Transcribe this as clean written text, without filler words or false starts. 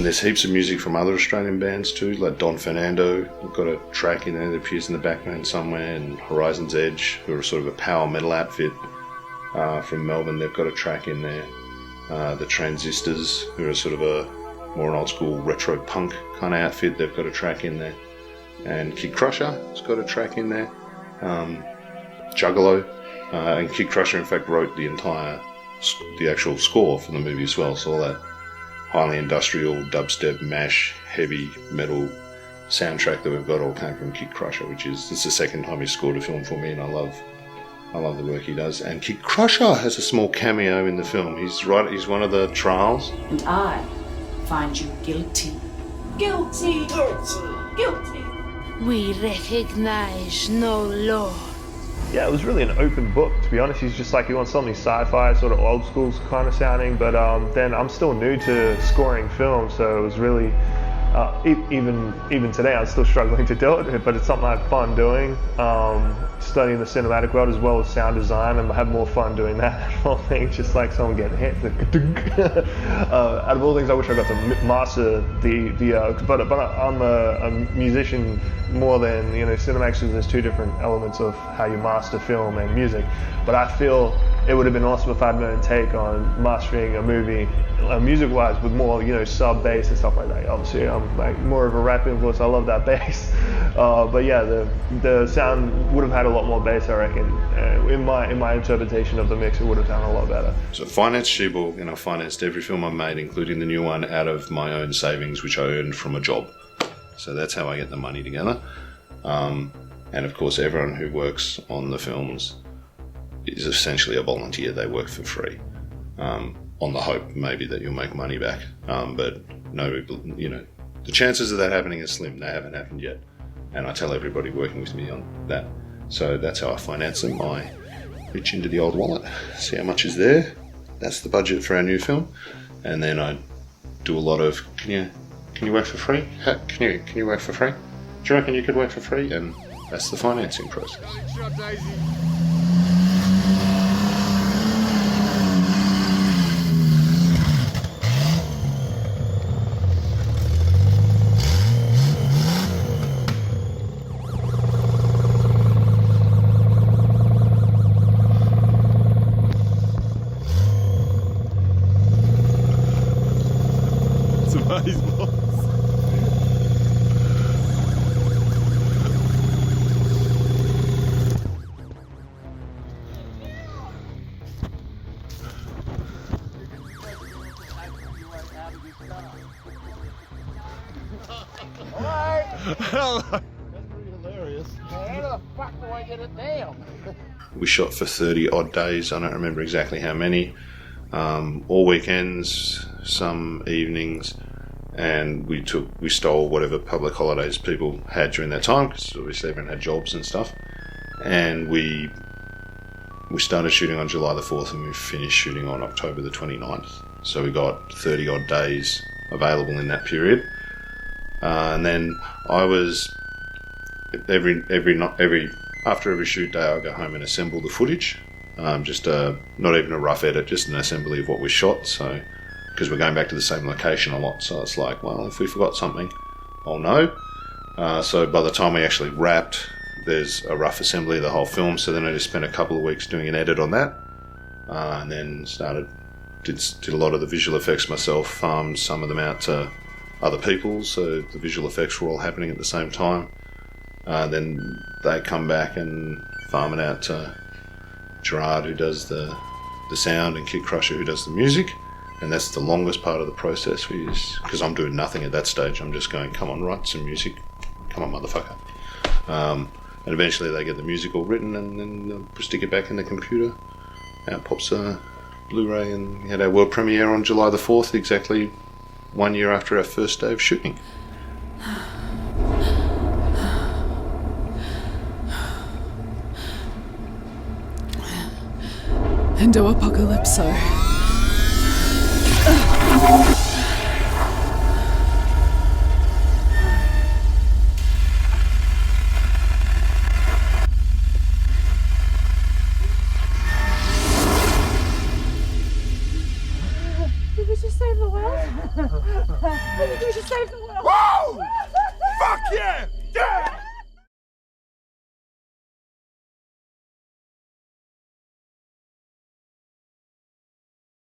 there's heaps of music from other Australian bands too, like Don Fernando. We've got a track in there that appears in the background somewhere, and Horizon's Edge, who are sort of a power metal outfit from Melbourne. They've got a track in there. The Transistors, who are sort of a more an old school retro punk kind of outfit, they've got a track in there. And Kid Crusher has got a track in there. Juggalo, and Kid Crusher in fact wrote the actual score for the movie as well. So all that highly industrial, dubstep, mash, heavy metal soundtrack that we've got all came from Kid Crusher, it's the second time he's scored a film for me, and I love the work he does. And Kid Crusher has a small cameo in the film. He's one of the trials. And I find you guilty. Guilty! Guilty! Guilty! We recognize no law. Yeah, it was really an open book, to be honest. He's just like, he wants something sci-fi, sort of old school kind of sounding, but then I'm still new to scoring films, so it was really, even today I'm still struggling to do it, but it's something I have fun doing. Studying the cinematic world as well as sound design, and I have more fun doing that whole thing, just like someone getting hit. Out of all things, I wish I got to master but I'm a musician more than, cinematics. There's two different elements of how you master film and music, but I feel it would have been awesome if I'd known take on mastering a movie music-wise with more, sub bass and stuff like that. Obviously, I'm like more of a rap influence. I love that bass, but yeah, the sound would have had a lot more bass, I reckon. In my interpretation of the mix, it would have sounded a lot better. So I financed SheBorg, and I financed every film I made, including the new one, out of my own savings, which I earned from a job. So that's how I get the money together. And of course, everyone who works on the films is essentially a volunteer. They work for free, on the hope maybe that you'll make money back. But no, the chances of that happening are slim. They haven't happened yet. And I tell everybody working with me on that. So that's how I finance them. I reach into the old wallet, see how much is there. That's the budget for our new film. And then I do a lot of, can you work for free? Can you work for free? Do you reckon you could work for free? And that's the financing process. That's pretty hilarious. How the fuck do I get it down? We shot for 30 odd days. I don't remember exactly how many. All weekends, some evenings, and we stole whatever public holidays people had during that time, because obviously everyone had jobs and stuff. And we started shooting on July the 4th, and we finished shooting on October the 29th. So we got 30 odd days available in that period. And then I was after every shoot day, I go home and assemble the footage. Just not even a rough edit, just an assembly of what we shot. So because we're going back to the same location a lot, so it's like, well, if we forgot something, I'll know. So by the time we actually wrapped, there's a rough assembly of the whole film. So then I just spent a couple of weeks doing an edit on that, and then did a lot of the visual effects myself. Farmed some of them out to other people, so the visual effects were all happening at the same time. Then they come back and farm it out to Gerard, who does the sound, and Kid Crusher, who does the music. And that's the longest part of the process, because I'm doing nothing at that stage. I'm just going, come on, write some music. Come on, motherfucker. And eventually they get the music all written, and then they'll stick it back in the computer. Out pops a Blu-ray, and we had our world premiere on July the 4th, exactly 1 year after our first day of shooting. Endo-apocalypso. Did we just save the world? Woo! Fuck yeah! Yeah!